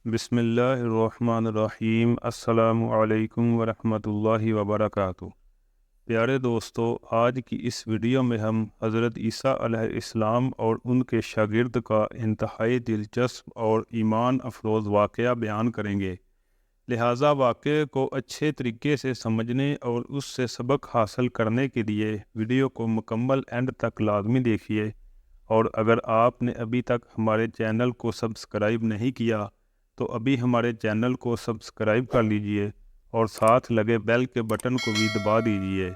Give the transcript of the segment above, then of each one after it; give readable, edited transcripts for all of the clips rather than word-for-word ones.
بسم اللہ الرحمن الرحیم۔ السلام علیکم ورحمۃ اللہ وبرکاتہ۔ پیارے دوستو، آج کی اس ویڈیو میں ہم حضرت عیسیٰ علیہ السلام اور ان کے شاگرد کا انتہائی دلچسپ اور ایمان افروز واقعہ بیان کریں گے، لہٰذا واقعے کو اچھے طریقے سے سمجھنے اور اس سے سبق حاصل کرنے کے لیے ویڈیو کو مکمل اینڈ تک لازمی دیکھیے، اور اگر آپ نے ابھی تک ہمارے چینل کو سبسکرائب نہیں کیا تو ابھی ہمارے چینل کو سبسکرائب کر لیجئے اور ساتھ لگے بیل کے بٹن کو بھی دبا دیجئے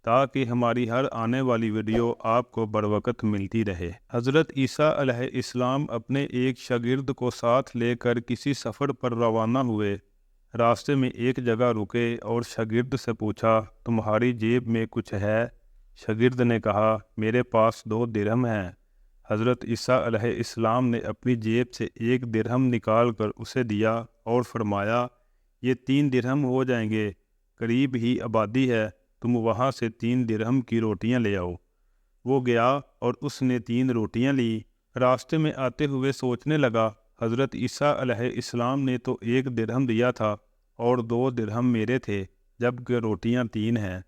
تاکہ ہماری ہر آنے والی ویڈیو آپ کو بروقت ملتی رہے۔ حضرت عیسیٰ علیہ السلام اپنے ایک شاگرد کو ساتھ لے کر کسی سفر پر روانہ ہوئے۔ راستے میں ایک جگہ رکے اور شاگرد سے پوچھا، تمہاری جیب میں کچھ ہے؟ شاگرد نے کہا، میرے پاس 2 درہم ہیں۔ حضرت عیسیٰ علیہ السلام نے اپنی جیب سے 1 درہم نکال کر اسے دیا اور فرمایا، یہ 3 درہم ہو جائیں گے، قریب ہی آبادی ہے، تم وہاں سے 3 درہم کی روٹیاں لے آؤ۔ وہ گیا اور اس نے 3 روٹیاں لی۔ راستے میں آتے ہوئے سوچنے لگا، حضرت عیسیٰ علیہ السلام نے تو 1 درہم دیا تھا اور 2 درہم میرے تھے، جبکہ روٹیاں 3 ہیں۔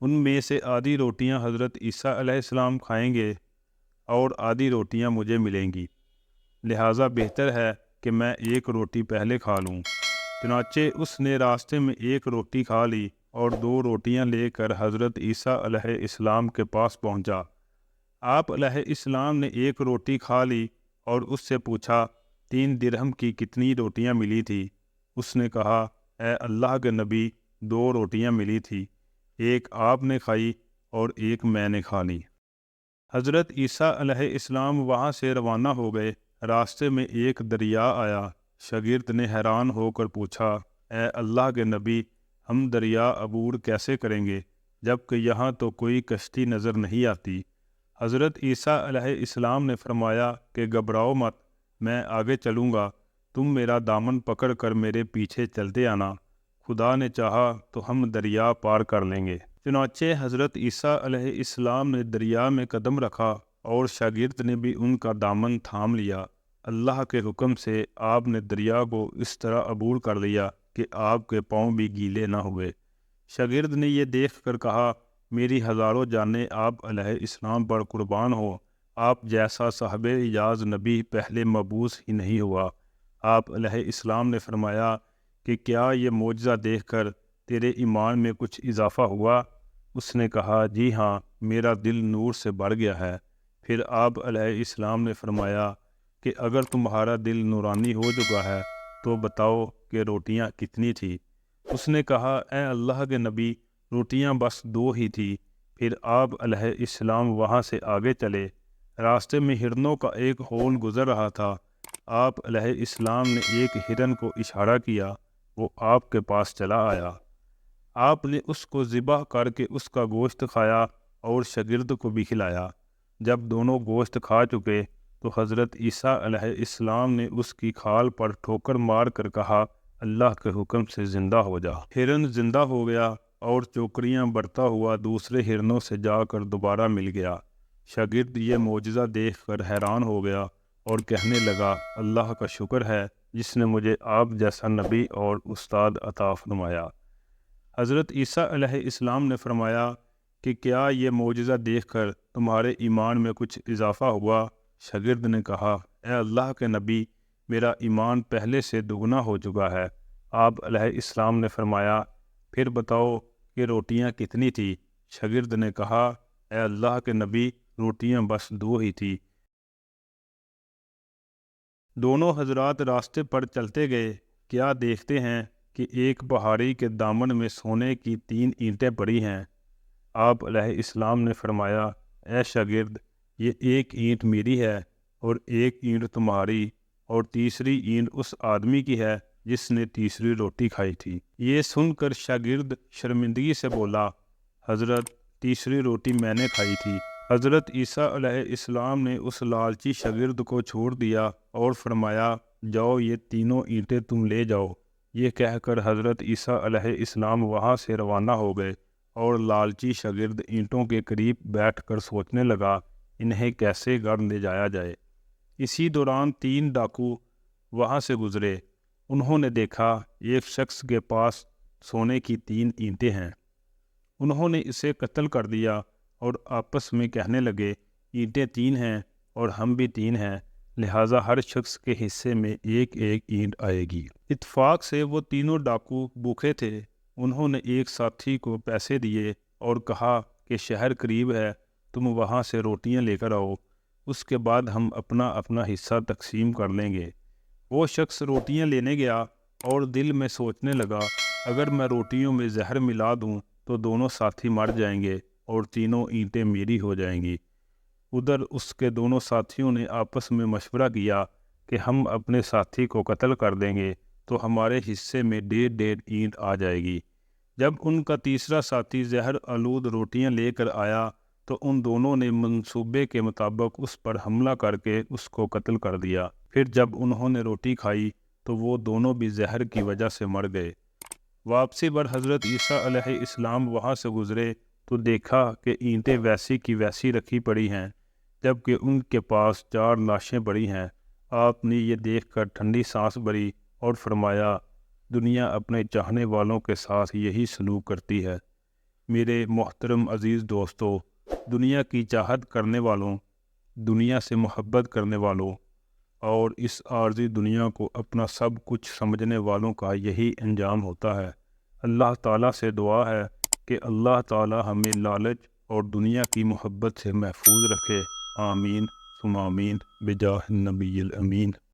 ان میں سے آدھی روٹیاں حضرت عیسیٰ علیہ السلام کھائیں گے اور آدھی روٹیاں مجھے ملیں گی، لہٰذا بہتر ہے کہ میں 1 روٹی پہلے کھا لوں۔ چنانچہ اس نے راستے میں 1 روٹی کھا لی اور 2 روٹیاں لے کر حضرت عیسیٰ علیہ السلام کے پاس پہنچا۔ آپ علیہ السلام نے 1 روٹی کھا لی اور اس سے پوچھا، 3 درہم کی کتنی روٹیاں ملی تھی؟ اس نے کہا، اے اللہ کے نبی، 2 روٹیاں ملی تھی، 1 آپ نے کھائی اور 1 میں نے کھا لی۔ حضرت عیسیٰ علیہ السلام وہاں سے روانہ ہو گئے۔ راستے میں ایک دریا آیا۔ شاگرد نے حیران ہو کر پوچھا، اے اللہ کے نبی، ہم دریا عبور کیسے کریں گے جبکہ یہاں تو کوئی کشتی نظر نہیں آتی؟ حضرت عیسیٰ علیہ السلام نے فرمایا کہ گھبراؤ مت، میں آگے چلوں گا، تم میرا دامن پکڑ کر میرے پیچھے چلتے آنا، خدا نے چاہا تو ہم دریا پار کر لیں گے۔ چنانچہ حضرت عیسیٰ علیہ السلام نے دریا میں قدم رکھا اور شاگرد نے بھی ان کا دامن تھام لیا۔ اللہ کے حکم سے آپ نے دریا کو اس طرح عبور کر لیا کہ آپ کے پاؤں بھی گیلے نہ ہوئے۔ شاگرد نے یہ دیکھ کر کہا، میری ہزاروں جانیں آپ علیہ السلام پر قربان ہو، آپ جیسا صاحب اعجاز نبی پہلے مبعوث ہی نہیں ہوا۔ آپ علیہ السلام نے فرمایا کہ کیا یہ معجزہ دیکھ کر تیرے ایمان میں کچھ اضافہ ہوا؟ اس نے کہا، جی ہاں، میرا دل نور سے بڑھ گیا ہے۔ پھر آپ علیہ السلام نے فرمایا کہ اگر تمہارا دل نورانی ہو چکا ہے تو بتاؤ کہ روٹیاں کتنی تھی؟ اس نے کہا، اے اللہ کے نبی، روٹیاں بس 2 ہی تھی۔ پھر آپ علیہ السلام وہاں سے آگے چلے۔ راستے میں ہرنوں کا ایک ہول گزر رہا تھا۔ آپ علیہ السلام نے ایک ہرن کو اشارہ کیا، وہ آپ کے پاس چلا آیا۔ آپ نے اس کو ذبح کر کے اس کا گوشت کھایا اور شاگرد کو بھی کھلایا۔ جب دونوں گوشت کھا چکے تو حضرت عیسیٰ علیہ السلام نے اس کی کھال پر ٹھوکر مار کر کہا، اللہ کے حکم سے زندہ ہو جا۔ ہرن زندہ ہو گیا اور چوکریاں برتا ہوا دوسرے ہرنوں سے جا کر دوبارہ مل گیا۔ شاگرد یہ معجزہ دیکھ کر حیران ہو گیا اور کہنے لگا، اللہ کا شکر ہے جس نے مجھے آپ جیسا نبی اور استاد عطا فرمایا۔ حضرت عیسیٰ علیہ السلام نے فرمایا کہ کیا یہ معجزہ دیکھ کر تمہارے ایمان میں کچھ اضافہ ہوا؟ شاگرد نے کہا، اے اللہ کے نبی، میرا ایمان پہلے سے دگنا ہو چکا ہے۔ آپ علیہ السلام نے فرمایا، پھر بتاؤ کہ روٹیاں کتنی تھی؟ شاگرد نے کہا، اے اللہ کے نبی، روٹیاں بس 2 ہی تھی۔ دونوں حضرات راستے پر چلتے گئے، کیا دیکھتے ہیں کہ ایک پہاڑی کے دامن میں سونے کی 3 اینٹیں پڑی ہیں۔ آپ علیہ السلام نے فرمایا، اے شاگرد، یہ 1 اینٹ میری ہے اور 1 اینٹ تمہاری، اور تیسری اینٹ اس آدمی کی ہے جس نے تیسری روٹی کھائی تھی۔ یہ سن کر شاگرد شرمندگی سے بولا، حضرت، تیسری روٹی میں نے کھائی تھی۔ حضرت عیسیٰ علیہ السلام نے اس لالچی شاگرد کو چھوڑ دیا اور فرمایا، جاؤ، یہ تینوں اینٹیں تم لے جاؤ۔ یہ کہہ کر حضرت عیسیٰ علیہ السلام وہاں سے روانہ ہو گئے اور لالچی شاگرد اینٹوں کے قریب بیٹھ کر سوچنے لگا، انہیں کیسے گھر لے جایا جائے۔ اسی دوران 3 ڈاکو وہاں سے گزرے۔ انہوں نے دیکھا ایک شخص کے پاس سونے کی 3 اینٹیں ہیں۔ انہوں نے اسے قتل کر دیا اور آپس میں کہنے لگے، اینٹیں 3 ہیں اور ہم بھی 3 ہیں، لہٰذا ہر شخص کے حصے میں ایک ایک اینٹ آئے گی۔ اتفاق سے وہ تینوں ڈاکو بھوکے تھے۔ انہوں نے ایک ساتھی کو پیسے دیے اور کہا کہ شہر قریب ہے، تم وہاں سے روٹیاں لے کر آؤ، اس کے بعد ہم اپنا اپنا حصہ تقسیم کر لیں گے۔ وہ شخص روٹیاں لینے گیا اور دل میں سوچنے لگا، اگر میں روٹیوں میں زہر ملا دوں تو دونوں ساتھی مر جائیں گے اور تینوں اینٹیں میری ہو جائیں گی۔ ادھر اس کے دونوں ساتھیوں نے آپس میں مشورہ کیا کہ ہم اپنے ساتھی کو قتل کر دیں گے تو ہمارے حصے میں 1.5 اینٹ آ جائے گی۔ جب ان کا تیسرا ساتھی زہر آلود روٹیاں لے کر آیا تو ان دونوں نے منصوبے کے مطابق اس پر حملہ کر کے اس کو قتل کر دیا۔ پھر جب انہوں نے روٹی کھائی تو وہ دونوں بھی زہر کی وجہ سے مر گئے۔ واپسی پر حضرت عیسیٰ علیہ السلام وہاں سے گزرے تو دیکھا کہ اینٹیں ویسی کی ویسی رکھی پڑی ہیں، جبکہ ان کے پاس 4 لاشیں پڑی ہیں۔ آپ نے یہ دیکھ کر ٹھنڈی سانس بھری اور فرمایا، دنیا اپنے چاہنے والوں کے ساتھ یہی سلوک کرتی ہے۔ میرے محترم عزیز دوستو، دنیا کی چاہت کرنے والوں، دنیا سے محبت کرنے والوں اور اس عارضی دنیا کو اپنا سب کچھ سمجھنے والوں کا یہی انجام ہوتا ہے۔ اللہ تعالیٰ سے دعا ہے کہ اللہ تعالیٰ ہمیں لالچ اور دنیا کی محبت سے محفوظ رکھے۔ آمین ثم آمین بجاہ النبی الامین۔